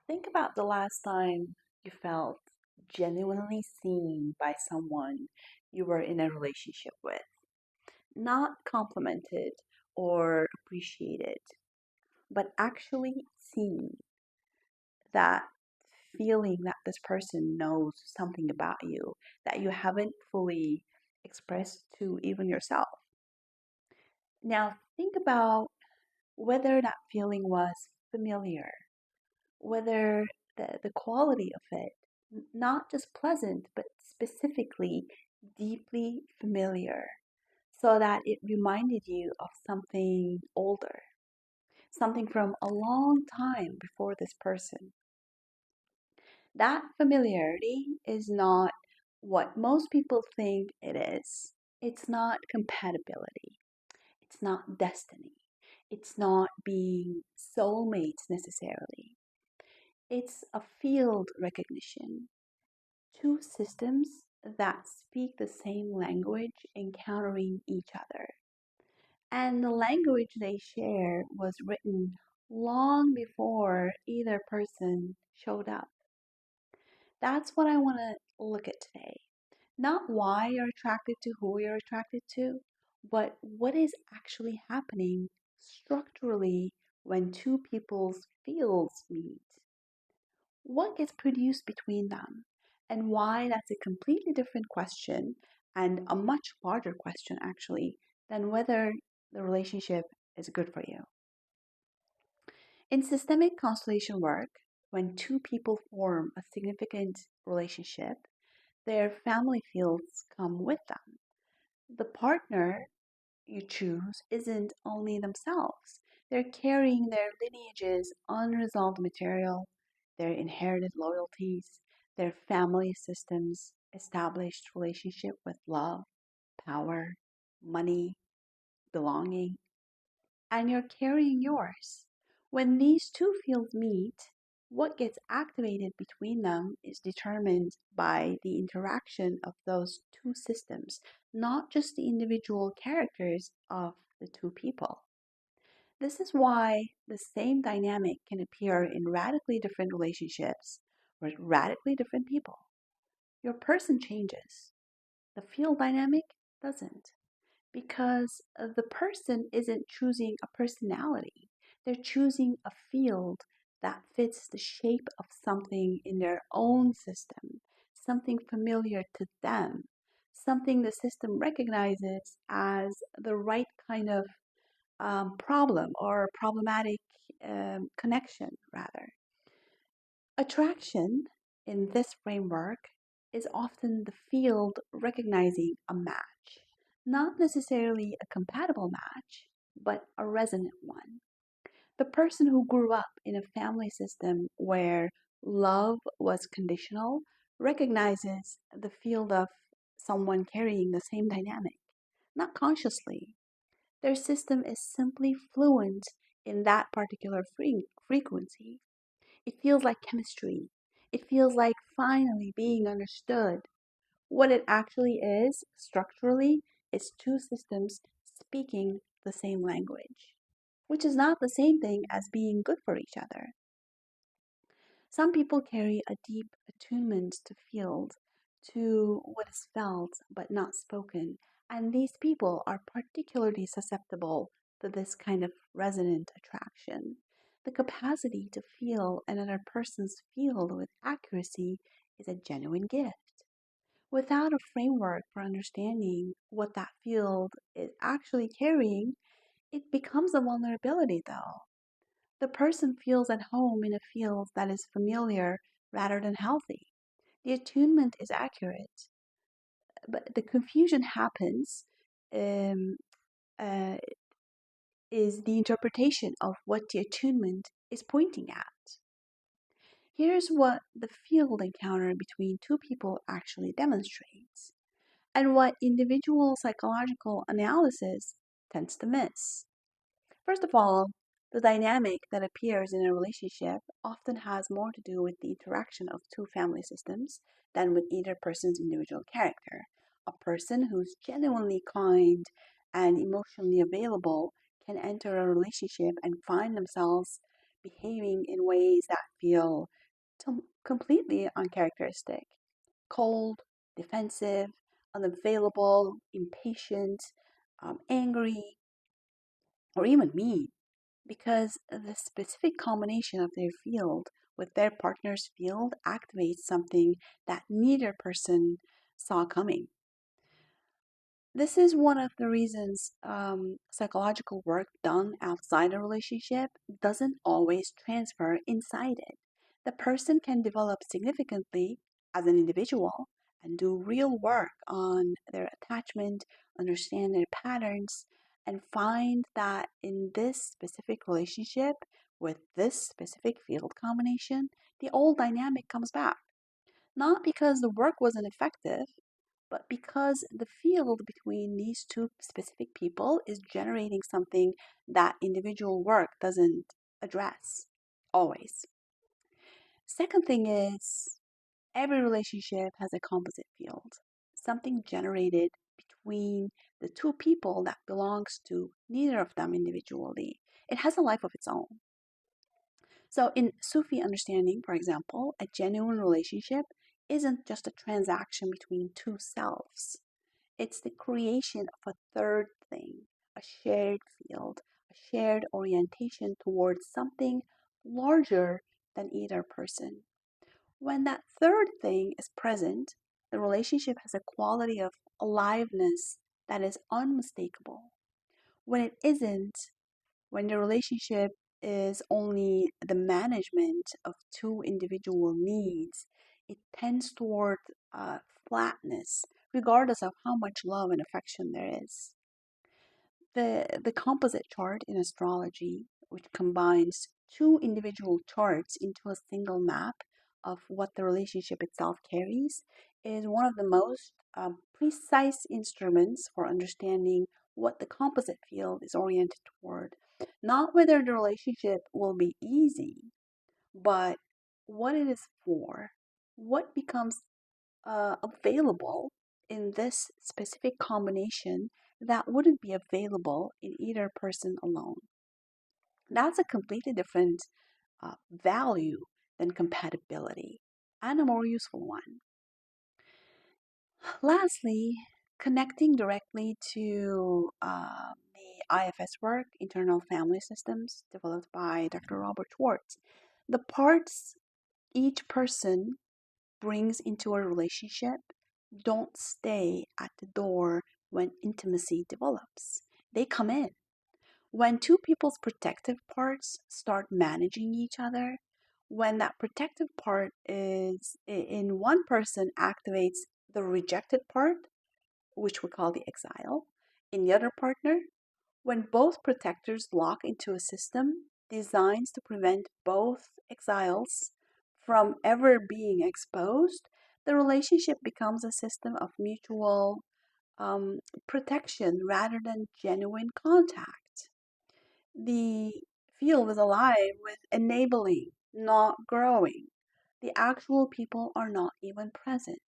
Think about the last time you felt genuinely seen by someone you were in a relationship with, not complimented or appreciated, but actually seen. That feeling that this person knows something about you that you haven't fully expressed to even yourself. Now, think about whether that feeling was familiar, whether the quality of it, not just pleasant, but specifically deeply familiar, so that it reminded you of something older, something from a long time before this person. That familiarity is not what most people think it is. It's not compatibility. It's not destiny. It's not being soulmates necessarily. It's a field recognition. Two systems that speak the same language encountering each other. And the language they share was written long before either person showed up. That's what I want to look at today. Not why you're attracted to who you're attracted to, but what is actually happening structurally when two people's fields meet. What gets produced between them, and why that's a completely different question and a much larger question, actually, than whether the relationship is good for you. In systemic constellation work, when two people form a significant relationship, their family fields come with them. The partner you choose isn't only themselves, they're carrying their lineage's unresolved material, their inherited loyalties, their family systems, established relationship with love, power, money, belonging, and you're carrying yours. When these two fields meet, what gets activated between them is determined by the interaction of those two systems, not just the individual characters of the two people. This is why the same dynamic can appear in radically different relationships with radically different people. Your person changes, the field dynamic doesn't because the person isn't choosing a personality. They're choosing a field that fits the shape of something in their own system, something familiar to them, something the system recognizes as the right kind of problem or problematic connection, rather. Attraction in this framework is often the field recognizing a match, not necessarily a compatible match, but a resonant one. The person who grew up in a family system where love was conditional recognizes the field of someone carrying the same dynamic, not consciously. Their system is simply fluent in that particular frequency. It feels like chemistry. It feels like finally being understood. What it actually is, structurally, is two systems speaking the same language, which is not the same thing as being good for each other. Some people carry a deep attunement to field, to what is felt but not spoken, and these people are particularly susceptible to this kind of resonant attraction. The capacity to feel another person's field with accuracy is a genuine gift. Without a framework for understanding what that field is actually carrying, it becomes a vulnerability, though. The person feels at home in a field that is familiar rather than healthy. The attunement is accurate, but the confusion happens um, uh, is the interpretation of what the attunement is pointing at. Here's what the field encounter between two people actually demonstrates, and what individual psychological analysis tends to miss. First of all, the dynamic that appears in a relationship often has more to do with the interaction of two family systems than with either person's individual character. A person who's genuinely kind and emotionally available can enter a relationship and find themselves behaving in ways that feel completely uncharacteristic, cold, defensive, unavailable, impatient, angry, or even mean, because the specific combination of their field with their partner's field activates something that neither person saw coming. This is one of the reasons psychological work done outside a relationship doesn't always transfer inside it. The person can develop significantly as an individual and do real work on their attachment, understand their patterns, and find that in this specific relationship with this specific field combination, the old dynamic comes back. Not because the work wasn't effective, but because the field between these two specific people is generating something that individual work doesn't address always. Second thing is every relationship has a composite field, something generated between the two people that belongs to neither of them individually. It has a life of its own. So, in Sufi understanding, for example, a genuine relationship isn't just a transaction between two selves. It's the creation of a third thing, a shared field, a shared orientation towards something larger than either person. When that third thing is present, the relationship has a quality of aliveness that is unmistakable. When it isn't, when the relationship is only the management of two individual needs, it tends toward flatness, regardless of how much love and affection there is. The composite chart in astrology, which combines two individual charts into a single map of what the relationship itself carries, is one of the most precise instruments for understanding what the composite field is oriented toward. Not whether the relationship will be easy, but what it is for, what becomes available in this specific combination that wouldn't be available in either person alone. That's a completely different value than compatibility and a more useful one. Lastly, connecting directly to the IFS work, internal family systems, developed by Dr. Robert Schwartz. The parts each person brings into a relationship don't stay at the door when intimacy develops. They come in. When two people's protective parts start managing each other, when that protective part is in one person activates the rejected part, which we call the exile, in the other partner, when both protectors lock into a system designed to prevent both exiles from ever being exposed, the relationship becomes a system of mutual protection rather than genuine contact. The field is alive with enabling, not growing. The actual people are not even present.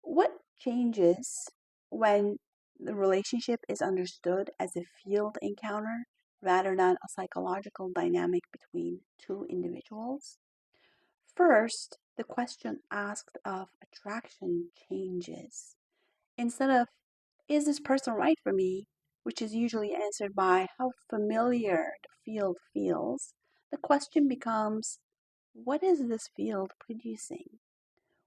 What changes when the relationship is understood as a field encounter rather than a psychological dynamic between two individuals? First, the question asked of attraction changes. Instead of, is this person right for me? Which is usually answered by how familiar the field feels, the question becomes, what is this field producing?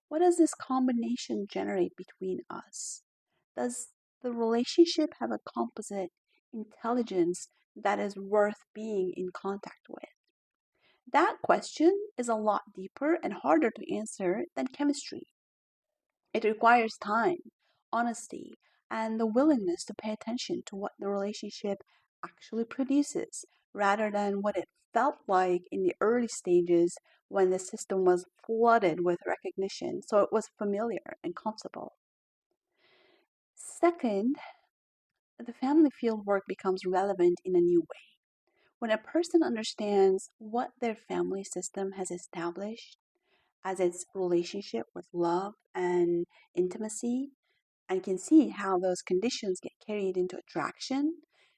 What does this combination generate between us? Does the relationship have a composite intelligence that is worth being in contact with? That question is a lot deeper and harder to answer than chemistry. It requires time, honesty, and the willingness to pay attention to what the relationship actually produces rather than what it felt like in the early stages when the system was flooded with recognition, so it was familiar and comfortable. Second, the family field work becomes relevant in a new way. When a person understands what their family system has established as its relationship with love and intimacy, and can see how those conditions get carried into attraction,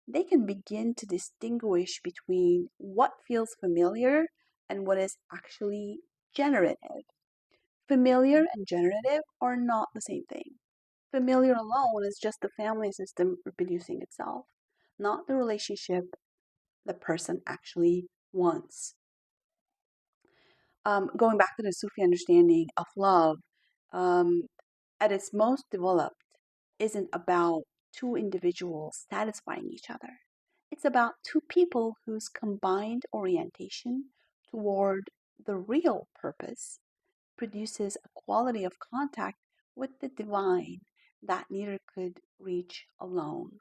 they can begin to distinguish between what feels familiar and what is actually generative. Familiar and generative are not the same thing. Familiar alone is just the family system reproducing itself, not the relationship the person actually wants. Going back to the Sufi understanding of love, um, at its most developed, isn't about two individuals satisfying each other. It's about two people whose combined orientation toward the real purpose produces a quality of contact with the divine that neither could reach alone.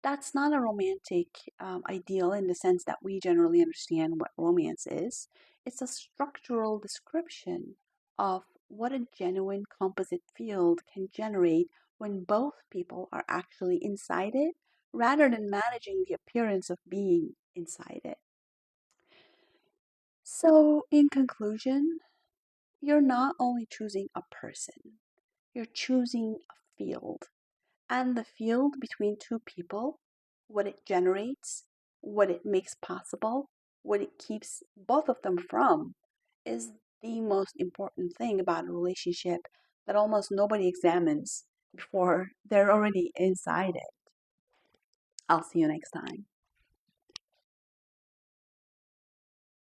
That's not a romantic ideal in the sense that we generally understand what romance is. It's a structural description of what a genuine composite field can generate when both people are actually inside it rather than managing the appearance of being inside it. So, in conclusion, you're not only choosing a person, you're choosing a field. And the field between two people, what it generates, what it makes possible, what it keeps both of them from, is the most important thing about a relationship that almost nobody examines before they're already inside it. I'll see you next time.